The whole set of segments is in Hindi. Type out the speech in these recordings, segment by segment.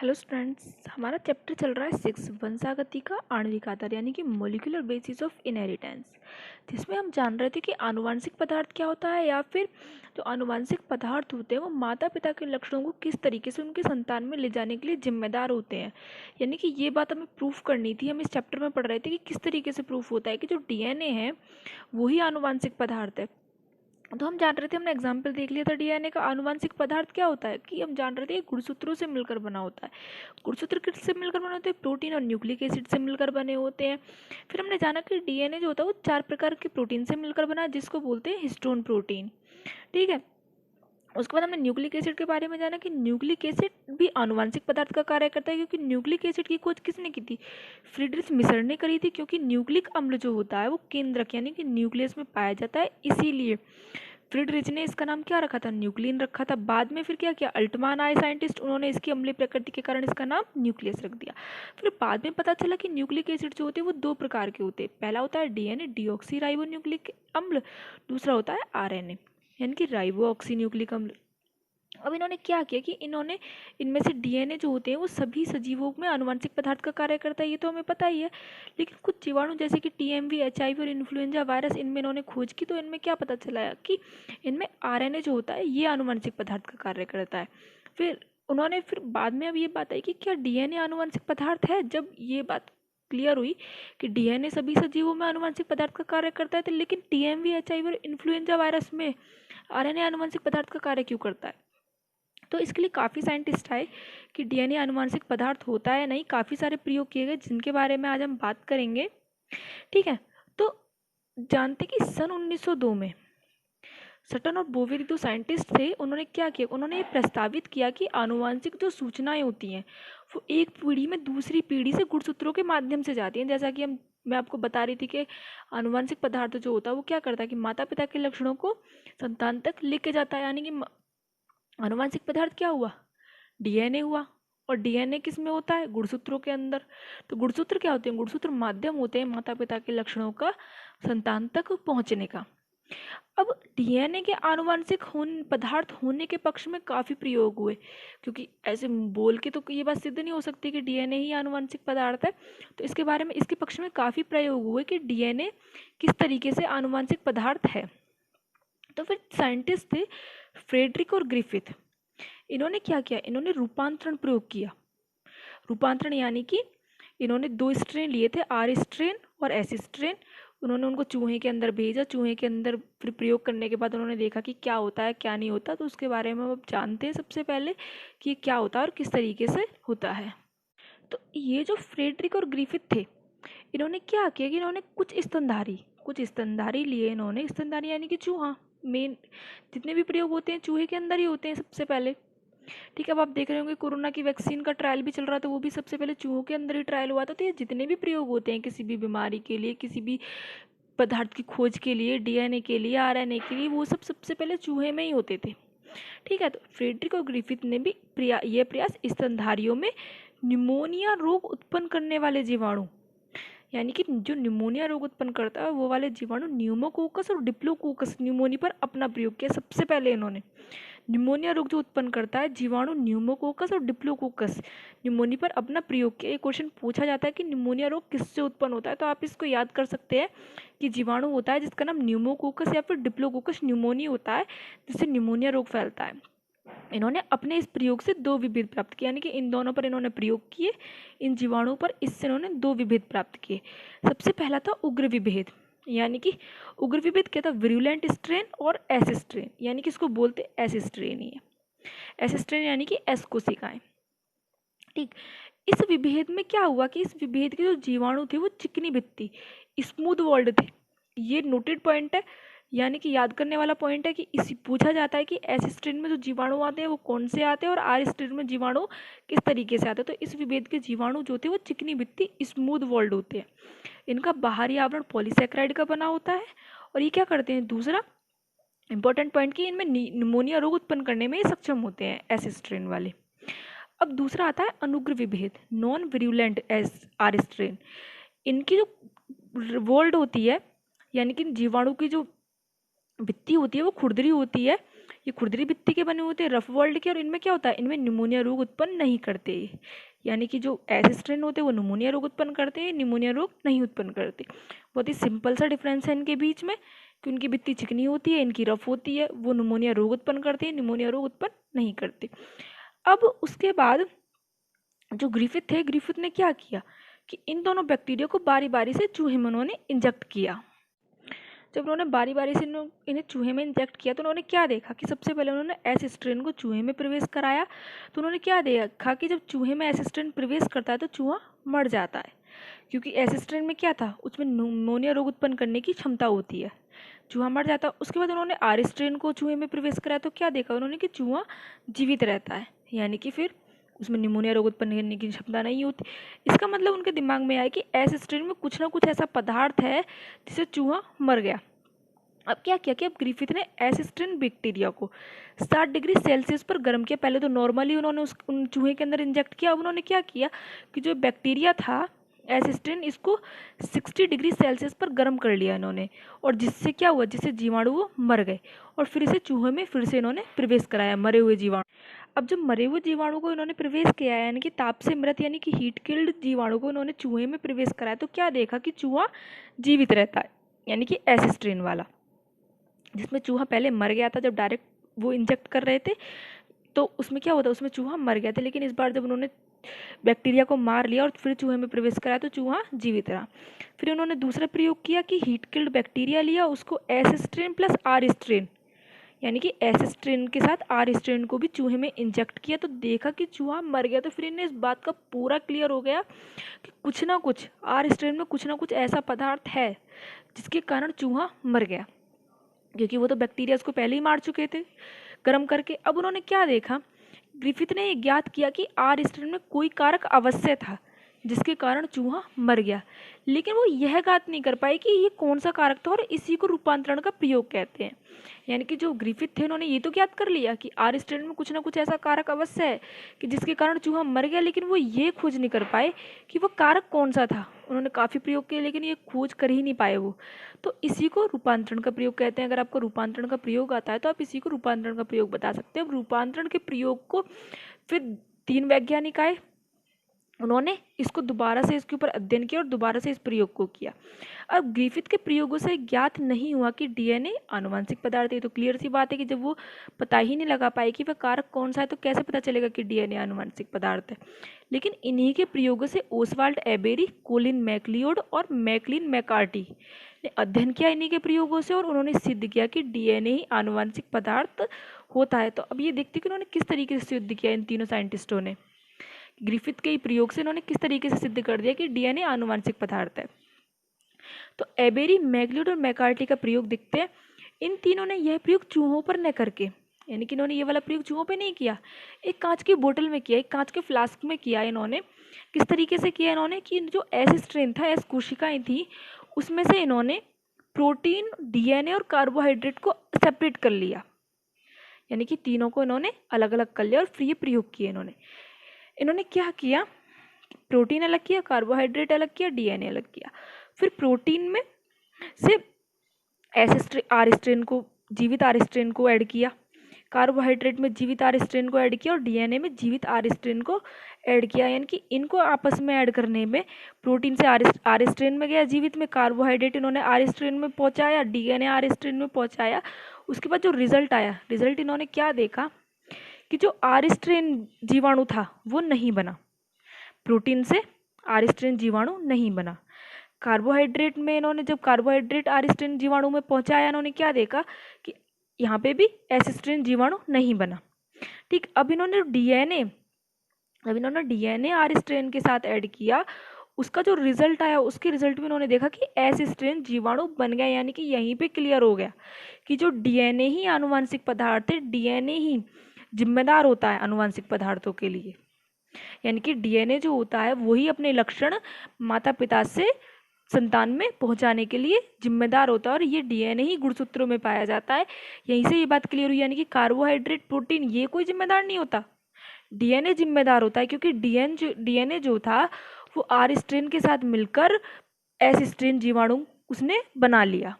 हेलो स्टूडेंट्स, हमारा चैप्टर चल रहा है 6 वंशागति का आणविक आधार यानी कि मोलिकुलर बेसिस ऑफ इनहेरिटेंस, जिसमें हम जान रहे थे कि आनुवंशिक पदार्थ क्या होता है या फिर जो आनुवंशिक पदार्थ होते हैं वो माता पिता के लक्षणों को किस तरीके से उनके संतान में ले जाने के लिए जिम्मेदार होते हैं। यानी कि ये बात हमें प्रूफ करनी थी। हम इस चैप्टर में पढ़ रहे थे कि किस तरीके से प्रूफ होता है कि जो डीएनए है वही आनुवंशिक पदार्थ है। तो हम जान रहे थे, हमने एग्जाम्पल देख लिया था डीएनए का। आनुवंशिक पदार्थ क्या होता है कि हम जान रहे थे गुणसूत्रों से मिलकर बना होता है। गुणसूत्र किससे मिलकर बने होते हैं? प्रोटीन और न्यूक्लिक एसिड से मिलकर बने होते हैं। फिर हमने जाना कि डीएनए जो होता है वो 4 प्रकार के प्रोटीन से मिलकर बना है, जिसको बोलते हैं हिस्टोन प्रोटीन। ठीक है। उसके बाद हमने न्यूक्लिक एसिड के बारे में जाना कि न्यूक्लिक एसिड भी आनुवंशिक पदार्थ का कार्य करता है, क्योंकि न्यूक्लिक एसिड की खोज किसने की थी? फ्रीडरिच मिसर ने करी थी, क्योंकि न्यूक्लिक अम्ल जो होता है वो केंद्रक यानी कि न्यूक्लियस में पाया जाता है, इसीलिए फ्रीडरिच ने इसका नाम क्या रखा था? न्यूक्लियन रखा था। बाद में फिर क्या किया? अल्टमान आए साइंटिस्ट, उन्होंने इसकी अम्लीय प्रकृति के कारण इसका नाम न्यूक्लियस रख दिया। फिर बाद में पता चला कि न्यूक्लिक एसिड जो होते हैं वो 2 प्रकार के होते हैं। पहला होता है डीएनए डीऑक्सी राइबो न्यूक्लिक अम्ल, दूसरा होता है आरएनए यानी कि राइबो ऑक्सी न्यूक्लिक अम्ल। अब इन्होंने क्या किया कि इन्होंने इनमें से डीएनए जो होते हैं वो सभी सजीवों में आनुवंशिक पदार्थ का कार्य करता है, ये तो हमें पता ही है। लेकिन कुछ जीवाणु जैसे कि टीएमवी, एचआईवी और इन्फ्लुएंजा वायरस, इनमें इन्होंने खोज की तो इनमें क्या पता चला कि इनमें आरएनए जो होता है ये आनुवंशिक पदार्थ का कार्य करता है। फिर बाद में अब ये बात आई कि क्या डीएनए आनुवंशिक पदार्थ है। जब ये बात क्लियर हुई कि डीएनए सभी सजीवों में आनुवंशिक पदार्थ का कार्य करता है, तो लेकिन टीएमवी, एचआईवी और इन्फ्लुएंजा वायरस में आरएनए आनुवंशिक पदार्थ का कार्य क्यों करता है? तो इसके लिए काफ़ी साइंटिस्ट आए कि डीएनए आनुवंशिक पदार्थ होता है नहीं। काफ़ी सारे प्रयोग किए गए जिनके बारे में आज हम बात करेंगे। ठीक है। तो जानते कि सन 1902 में सटन और बोवेरी 2 साइंटिस्ट थे। उन्होंने क्या किया? उन्होंने ये प्रस्तावित किया कि आनुवंशिक जो सूचनाएं होती हैं वो एक पीढ़ी में दूसरी पीढ़ी से गुणसूत्रों के माध्यम से जाती हैं। जैसा कि मैं आपको बता रही थी कि आनुवंशिक पदार्थ जो होता है वो क्या करता है कि माता पिता के लक्षणों को संतान तक लेके जाता है। यानी कि आनुवंशिक पदार्थ क्या हुआ? डीएनए हुआ। और डीएनए किस में होता है? गुणसूत्रों के अंदर। तो गुणसूत्र क्या होते हैं? गुणसूत्र माध्यम होते हैं माता पिता के लक्षणों का संतान तक पहुंचने का। अब डीएनए के आनुवंशिक पदार्थ होने के पक्ष में काफ़ी प्रयोग हुए, क्योंकि ऐसे बोल के तो ये बात सिद्ध नहीं हो सकती कि डीएनए ही आनुवंशिक पदार्थ है। तो इसके बारे में, इसके पक्ष में काफ़ी प्रयोग हुए कि डीएनए किस तरीके से आनुवंशिक पदार्थ है। तो फिर साइंटिस्ट थे फ्रेडरिक और ग्रिफिथ। इन्होंने क्या किया? इन्होंने रूपांतरण प्रयोग किया। रूपांतरण यानी कि इन्होंने 2 स्ट्रेन लिए थे, आर स्ट्रेन और एस स्ट्रेन। उन्होंने उनको चूहे के अंदर भेजा। चूहे के अंदर फिर प्रयोग करने के बाद उन्होंने देखा कि क्या होता है क्या नहीं होता। तो उसके बारे में अब जानते हैं सबसे पहले कि क्या होता है और किस तरीके से होता है। तो ये जो फ्रेडरिक और ग्रिफिथ थे, इन्होंने क्या किया कि इन्होंने कुछ स्तनधारी लिए। इन्होंने स्तनधारी यानी कि चूहा, मेन जितने भी प्रयोग होते हैं चूहे के अंदर ही होते हैं सबसे पहले। ठीक है। अब आप देख रहे होंगे कोरोना की वैक्सीन का ट्रायल भी चल रहा था, वो भी सबसे पहले चूहों के अंदर ही ट्रायल हुआ था। तो ये जितने भी प्रयोग होते हैं किसी भी बीमारी के लिए, किसी भी पदार्थ की खोज के लिए, डीएनए के लिए, आरएनए के लिए, वो सब सबसे पहले चूहे में ही होते थे। ठीक है। तो फ्रेडरिक और ग्रिफिथ ने भी ये प्रयास स्तनधारियों में न्यूमोनिया रोग उत्पन्न करने वाले जीवाणु, यानी कि जो न्यूमोनिया रोग उत्पन्न करता है वो वाले जीवाणु न्यूमोकोकस और डिप्लोकोकस न्यूमोनी पर अपना प्रयोग किया। सबसे पहले इन्होंने न्यूमोनिया रोग जो उत्पन्न करता है जीवाणु न्यूमोकोकस और डिप्लोकोकस न्यूमोनी पर अपना प्रयोग किया। ये क्वेश्चन पूछा जाता है कि न्यूमोनिया रोग किससे उत्पन्न होता है, तो आप इसको याद कर सकते हैं कि जीवाणु होता है जिसका नाम न्यूमोकोकस या फिर डिप्लोकोकस न्यूमोनी होता है, जिससे न्यूमोनिया रोग फैलता है। इन्होंने अपने इस प्रयोग से 2 विभेद प्राप्त किए, यानी कि इन दोनों पर इन्होंने प्रयोग किए, इन जीवाणुओं पर। इससे इन्होंने 2 विभेद प्राप्त किए। सबसे पहला था उग्र विभेद, यानी कि उग्र विभेद क्या था? विरुलेंट स्ट्रेन और एस स्ट्रेन, यानी कि इसको बोलते एस स्ट्रेन ही है। एस स्ट्रेन यानी कि एस कोशिकाएं। ठीक। इस विभेद में क्या हुआ कि इस विभेद के जो जीवाणु थे वो चिकनी भित्ति, स्मूथ वॉल्ड थे। ये नोटेड पॉइंट है, यानी कि याद करने वाला पॉइंट है कि इसी पूछा जाता है कि एस स्ट्रेन में जो जीवाणु आते हैं वो कौन से आते हैं और आर स्ट्रेन में जीवाणु किस तरीके से आते हैं। तो इस विभेद के जीवाणु जो थे वो चिकनी भित्ति, स्मूथ वॉल्ड होते हैं। इनका बाहरी आवरण पॉलीसेक्राइड का बना होता है। और ये क्या करते हैं? दूसरा इंपॉर्टेंट पॉइंट कि इनमें निमोनिया रोग उत्पन्न करने में सक्षम होते हैं एस स्ट्रेन वाले। अब दूसरा आता है अनुग्र विभेद, non virulent S R strain. इनकी जो वोल्ड होती है, यानी कि जीवाणु की जो भित्ति होती है वो खुरदरी होती है, ये खुरदरी भित्ति के बने होते हैं, रफ वर्ल्ड के, और इनमें क्या होता है, इनमें निमोनिया रोग उत्पन्न नहीं करते। यानी कि जो ऐसे स्ट्रेन होते हैं वो निमोनिया रोग उत्पन्न करते हैं, निमोनिया रोग नहीं उत्पन्न करते। बहुत ही सिंपल सा डिफरेंस है इनके बीच में कि उनकी भित्ति चिकनी होती है, इनकी रफ होती है। वो निमोनिया रोग उत्पन्न करते हैं, निमोनिया रोग उत्पन्न नहीं करते। अब उसके बाद जो ग्रिफिथ थे, ग्रिफिथ ने क्या किया कि इन दोनों बैक्टीरिया को बारी बारी से चूहे में उन्होंने इंजेक्ट किया। जब उन्होंने बारी बारी से इन्हें चूहे में इंजेक्ट किया तो उन्होंने क्या देखा कि सबसे पहले उन्होंने एस स्ट्रेन को चूहे में प्रवेश कराया। तो उन्होंने क्या देखा कि जब चूहे में एस स्ट्रेन प्रवेश करता है तो चूहा मर जाता है, क्योंकि एस स्ट्रेन में क्या था, उसमें निमोनिया रोग उत्पन्न करने की क्षमता होती है, चूहा मर जाता है। उसके बाद उन्होंने आर स्ट्रेन को चूहे में प्रवेश कराया तो क्या देखा उन्होंने कि चूहा जीवित रहता है, यानी कि फिर उसमें निमोनिया रोग उत्पन्न करने की क्षमता नहीं होती। इसका मतलब उनके दिमाग में आया कि एस स्ट्रेन में कुछ ना कुछ ऐसा पदार्थ है जिससे चूहा मर गया। अब क्या किया कि अब ग्रिफिथ ने एस स्ट्रेन बैक्टीरिया को 60 डिग्री सेल्सियस पर गर्म किया। पहले तो नॉर्मली उन्होंने उन चूहे के अंदर इंजेक्ट किया। अब उन्होंने क्या किया कि जो बैक्टीरिया था एस स्ट्रेन, इसको 60 डिग्री सेल्सियस पर गर्म कर लिया इन्होंने, और जिससे क्या हुआ, जिससे जीवाणु वो मर गए, और फिर इसे चूहे में फिर से इन्होंने प्रवेश कराया, मरे हुए जीवाणु। अब जब मरे हुए जीवाणु को इन्होंने प्रवेश किया, यानी कि ताप से मृत यानी कि हीट किल्ड जीवाणु को इन्होंने चूहे में प्रवेश कराया, तो क्या देखा कि चूहा जीवित रहता है, यानी कि एस स्ट्रेन वाला। जिसमें चूहा पहले मर गया था जब डायरेक्ट वो इंजेक्ट कर रहे थे, तो उसमें क्या होता, उसमें चूहा मर गया था। लेकिन इस बार जब उन्होंने बैक्टीरिया को मार लिया और फिर चूहे में प्रवेश कराया तो चूहा जीवित रहा। फिर उन्होंने दूसरा प्रयोग किया कि हीट किल्ड बैक्टीरिया लिया, उसको S strain plus R strain, यानी कि एस स्ट्रेन के साथ आर स्ट्रेन को भी चूहे में इंजेक्ट किया, तो देखा कि चूहा मर गया। तो फिर इन्हें इस बात का पूरा क्लियर हो गया कि कुछ ना कुछ आर स्ट्रेन में कुछ ना कुछ ऐसा पदार्थ है जिसके कारण चूहा मर गया, क्योंकि वो तो बैक्टीरिया उसको पहले ही मार चुके थे गर्म करके। अब उन्होंने क्या देखा, ग्रिफिथ ने ज्ञात किया कि आर स्ट्रेन में कोई कारक अवश्य था जिसके कारण चूहा मर गया, लेकिन वो यह ज्ञात नहीं कर पाए कि ये कौन सा कारक था, और इसी को रूपांतरण का प्रयोग कहते हैं। यानी कि जो ग्रिफिथ थे उन्होंने ये तो ज्ञात कर लिया कि आर स्ट्रेन में कुछ ना कुछ ऐसा कारक अवश्य है कि जिसके कारण चूहा मर गया, लेकिन वो ये खोज नहीं कर पाए कि वो कारक कौन सा था। उन्होंने काफ़ी प्रयोग किए लेकिन ये खोज कर ही नहीं पाए वो, तो इसी को रूपांतरण का प्रयोग कहते हैं। अगर आपको रूपांतरण का प्रयोग आता है तो आप इसी को रूपांतरण का प्रयोग बता सकते हैं। रूपांतरण के प्रयोग को फिर 3 वैज्ञानिक आए, उन्होंने इसको दोबारा से इसके ऊपर अध्ययन किया और दोबारा से इस प्रयोग को किया। अब ग्रिफिथ के प्रयोगों से ज्ञात नहीं हुआ कि डीएनए आनुवंशिक पदार्थ है। तो क्लियर सी बात है कि जब वो पता ही नहीं लगा पाए कि वह कारक कौन सा है तो कैसे पता चलेगा कि डीएनए आनुवंशिक पदार्थ है। लेकिन इन्हीं के प्रयोगों से ओसवाल्ड एबेरी, कोलिन मैकलियोड और मैकलिन मैकार्टी ने अध्ययन किया इन्हीं के प्रयोगों से, और उन्होंने सिद्ध किया कि डीएनए ही आनुवंशिक पदार्थ होता है। तो अब ये देखते कि उन्होंने किस तरीके से सिद्ध किया इन तीनों साइंटिस्टों ने। ग्रिफिथ के प्रयोग से इन्होंने किस तरीके से सिद्ध कर दिया कि डीएनए आनुवंशिक पदार्थ है। तो एबेरी, मैकलियोड और मैकार्टी का प्रयोग देखते हैं। इन तीनों ने यह प्रयोग चूहों पर न करके, यानी कि इन्होंने ये वाला प्रयोग चूहों पे नहीं किया, एक कांच की बोतल में किया, एक कांच के फ्लास्क में किया इन्होंने। किस तरीके से किया इन्होंने कि जो एस स्ट्रेन था, एस कोशिकाएं थी, उसमें से इन्होंने प्रोटीन, डीएनए और कार्बोहाइड्रेट को सेपरेट कर लिया, यानी कि तीनों को इन्होंने अलग अलग कर लिया और फिर ये प्रयोग किए इन्होंने क्या किया, प्रोटीन अलग किया, कार्बोहाइड्रेट अलग किया, डीएनए अलग किया। फिर प्रोटीन में से आर स्ट्रेन को, जीवित आर स्ट्रेन को ऐड किया, कार्बोहाइड्रेट में जीवित आर स्ट्रेन को ऐड किया और डीएनए में जीवित आर स्ट्रेन को ऐड किया। यानी कि इनको आपस में ऐड करने में प्रोटीन से आर स्ट्रेन में गया जीवित में, कार्बोहाइड्रेट इन्होंने आर स्ट्रेन में पहुंचाया, डीएनए आर स्ट्रेन में पहुंचाया। उसके बाद जो रिजल्ट आया, रिजल्ट इन्होंने क्या देखा कि जो आर स्ट्रेन जीवाणु था वो नहीं बना, प्रोटीन से आर स्ट्रेन जीवाणु नहीं बना। कार्बोहाइड्रेट में इन्होंने जब कार्बोहाइड्रेट आर स्ट्रेन जीवाणु में पहुंचाया, इन्होंने क्या देखा कि यहाँ पे भी एस स्ट्रेन जीवाणु नहीं बना। ठीक, अब इन्होंने डीएनए आर स्ट्रेन के साथ ऐड किया, उसका जो रिजल्ट आया, उसके रिजल्ट में उन्होंने देखा कि एस स्ट्रेन जीवाणु बन गया। यानी कि यहीं पे क्लियर हो गया कि जो डीएनए ही आनुवंशिक पदार्थ है, डीएनए ही जिम्मेदार होता है आनुवंशिक पदार्थों के लिए। यानी कि डीएनए जो होता है वही अपने लक्षण माता पिता से संतान में पहुंचाने के लिए जिम्मेदार होता है, और ये डीएनए ही गुणसूत्रों में पाया जाता है। यहीं से ये बात क्लियर हुई, यानी कि कार्बोहाइड्रेट, प्रोटीन ये कोई जिम्मेदार नहीं होता, डीएनए जिम्मेदार होता है, क्योंकि डीएनए जो था वो आर स्ट्रेन के साथ मिलकर एस स्ट्रेन जीवाणु उसने बना लिया।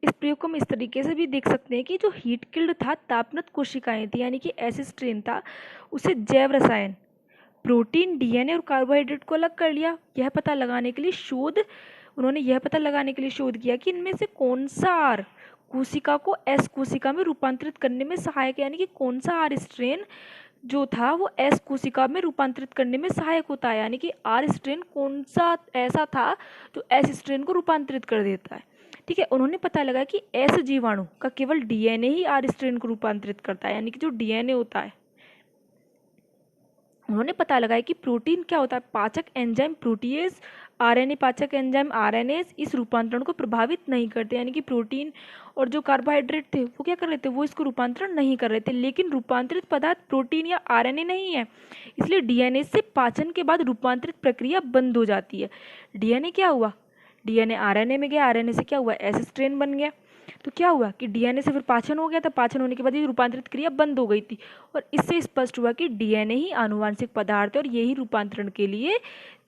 इस प्रयोग को हम इस तरीके से भी देख सकते हैं कि जो हीट किल्ड था तापनत कोशिकाएं थी, यानी कि ऐसे स्ट्रेन था, उसे जैव रसायन प्रोटीन, डीएनए और कार्बोहाइड्रेट को अलग कर लिया। यह पता लगाने के लिए शोध किया कि इनमें से कौन सा आर कोशिका को एस कोशिका में रूपांतरित करने में सहायक है, यानी कि कौन सा आर स्ट्रेन जो था वो एस कोशिका में रूपांतरित करने में सहायक होता है, यानी कि आर स्ट्रेन कौन सा ऐसा था जो एस स्ट्रेन को रूपांतरित कर देता है। ठीक है, उन्होंने पता लगा कि एस जीवाणु का केवल डीएनए ही आर स्ट्रेन को रूपांतरित करता है, यानी कि जो डीएनए होता है। उन्होंने पता लगाया कि प्रोटीन क्या होता है, पाचक एंजाइम प्रोटीएज, आरएनए पाचक एंजाइम आरएनएज इस रूपांतरण को प्रभावित नहीं करते, यानी कि प्रोटीन और जो कार्बोहाइड्रेट थे वो क्या कर रहे थे, वो इसको रूपांतरण नहीं कर रहे थे। लेकिन रूपांतरित पदार्थ प्रोटीन या आरएनए नहीं है, इसलिए डीएनए से पाचन के बाद रूपांतरित प्रक्रिया बंद हो जाती है। डीएनए क्या हुआ, डीएनए आरएनए में गया, आरएनए से क्या हुआ, एस स्ट्रेन बन गया। तो क्या हुआ कि डीएनए से फिर पाचन हो गया था, पाचन होने के बाद ये रूपांतरित क्रिया बंद हो गई थी, और इससे स्पष्ट हुआ कि डीएनए ही आनुवांशिक पदार्थ है और यही रूपांतरण के लिए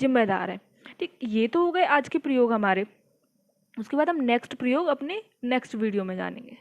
जिम्मेदार है। ठीक, ये तो हो गए आज के प्रयोग हमारे। उसके बाद हम नेक्स्ट प्रयोग अपने नेक्स्ट वीडियो में जानेंगे।